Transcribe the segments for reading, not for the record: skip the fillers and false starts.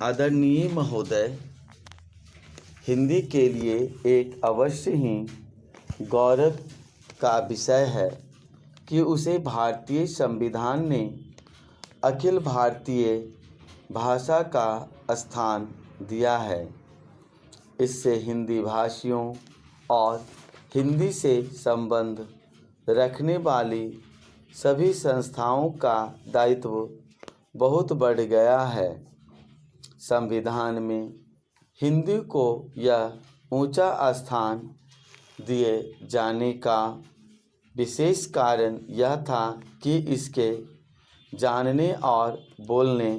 आदरणीय महोदय, हिंदी के लिए एक अवश्य ही गौरव का विषय है कि उसे भारतीय संविधान ने अखिल भारतीय भाषा का स्थान दिया है। इससे हिंदी भाषियों और हिंदी से संबंध रखने वाली सभी संस्थाओं का दायित्व बहुत बढ़ गया है। संविधान में हिंदी को यह ऊंचा स्थान दिए जाने का विशेष कारण यह था कि इसके जानने और बोलने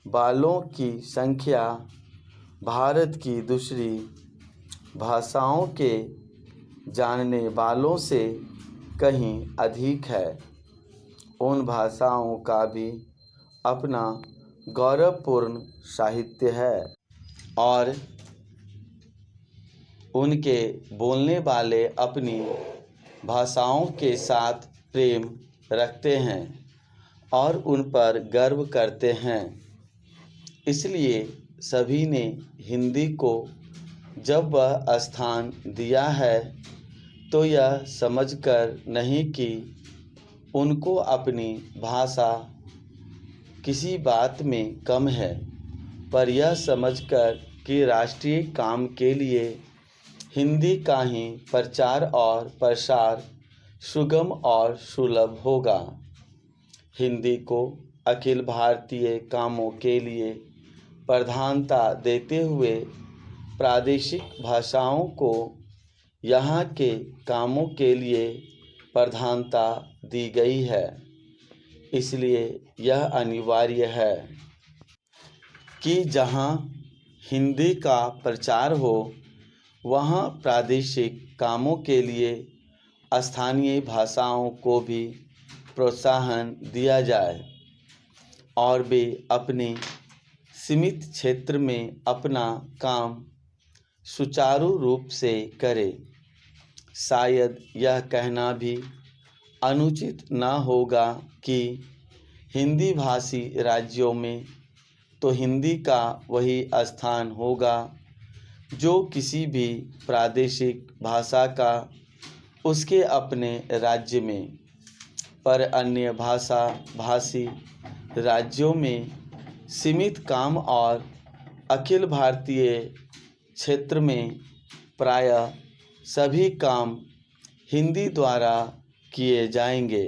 वालों की संख्या भारत की दूसरी भाषाओं के जानने वालों से कहीं अधिक है। उन भाषाओं का भी अपना गौरवपूर्ण साहित्य है और उनके बोलने वाले अपनी भाषाओं के साथ प्रेम रखते हैं और उन पर गर्व करते हैं। इसलिए सभी ने हिंदी को जब वह स्थान दिया है तो यह समझकर नहीं कि उनको अपनी भाषा किसी बात में कम है, पर यह समझकर कि राष्ट्रीय काम के लिए हिंदी का ही प्रचार और प्रसार सुगम और सुलभ होगा। हिंदी को अखिल भारतीय कामों के लिए प्रधानता देते हुए प्रादेशिक भाषाओं को यहाँ के कामों के लिए प्रधानता दी गई है। इसलिए यह अनिवार्य है कि जहाँ हिंदी का प्रचार हो वहाँ प्रादेशिक कामों के लिए स्थानीय भाषाओं को भी प्रोत्साहन दिया जाए और वे अपने सीमित क्षेत्र में अपना काम सुचारू रूप से करें। शायद यह कहना भी अनुचित न होगा कि हिंदी भाषी राज्यों में तो हिंदी का वही स्थान होगा जो किसी भी प्रादेशिक भाषा का उसके अपने राज्य में, पर अन्य भाषा भाषी राज्यों में सीमित काम और अखिल भारतीय क्षेत्र में प्रायः सभी काम हिंदी द्वारा किए जाएंगे।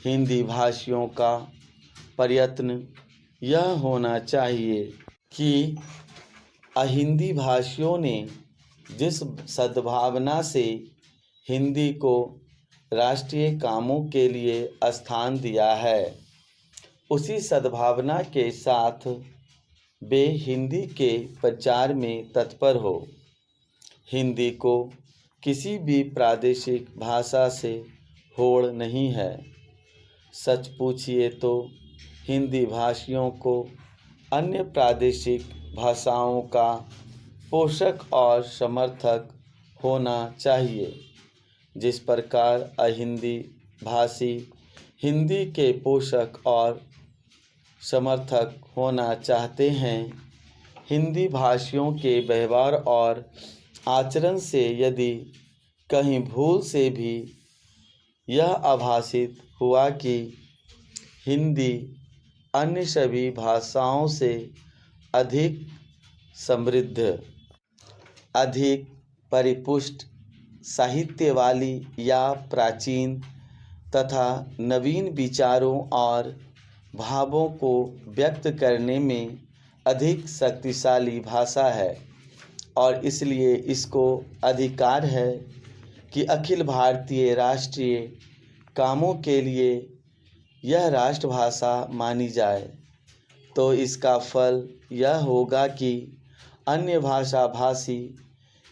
हिंदी भाषियों का प्रयत्न यह होना चाहिए कि अहिंदी भाषियों ने जिस सद्भावना से हिंदी को राष्ट्रीय कामों के लिए स्थान दिया है, उसी सद्भावना के साथ वे हिंदी के प्रचार में तत्पर हो। हिंदी को किसी भी प्रादेशिक भाषा से होड़ नहीं है। सच पूछिए तो हिंदी भाषियों को अन्य प्रादेशिक भाषाओं का पोषक और समर्थक होना चाहिए। जिस प्रकार अहिंदी भाषी हिंदी के पोषक और समर्थक होना चाहते हैं, हिंदी भाषियों के व्यवहार और आचरण से यदि कहीं भूल से भी यह आभासित हुआ कि हिंदी अन्य सभी भाषाओं से अधिक समृद्ध, अधिक परिपुष्ट साहित्य वाली या प्राचीन तथा नवीन विचारों और भावों को व्यक्त करने में अधिक शक्तिशाली भाषा है और इसलिए इसको अधिकार है कि अखिल भारतीय राष्ट्रीय कामों के लिए यह राष्ट्रभाषा मानी जाए, तो इसका फल यह होगा कि अन्य भाषा भाषी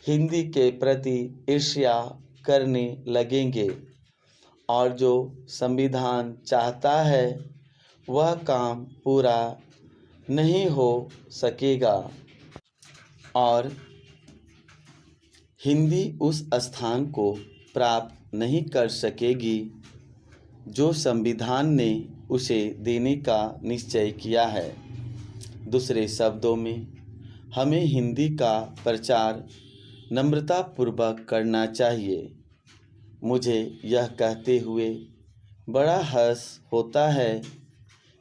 हिंदी के प्रति ईर्ष्या करने लगेंगे और जो संविधान चाहता है वह काम पूरा नहीं हो सकेगा और हिंदी उस स्थान को प्राप्त नहीं कर सकेगी जो संविधान ने उसे देने का निश्चय किया है। दूसरे शब्दों में, हमें हिंदी का प्रचार नम्रतापूर्वक करना चाहिए। मुझे यह कहते हुए बड़ा हर्ष होता है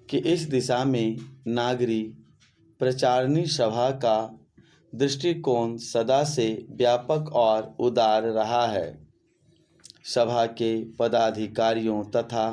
कि इस दिशा में नागरी प्रचारणी सभा का दृष्टिकोण सदा से व्यापक और उदार रहा है। सभा के पदाधिकारियों तथा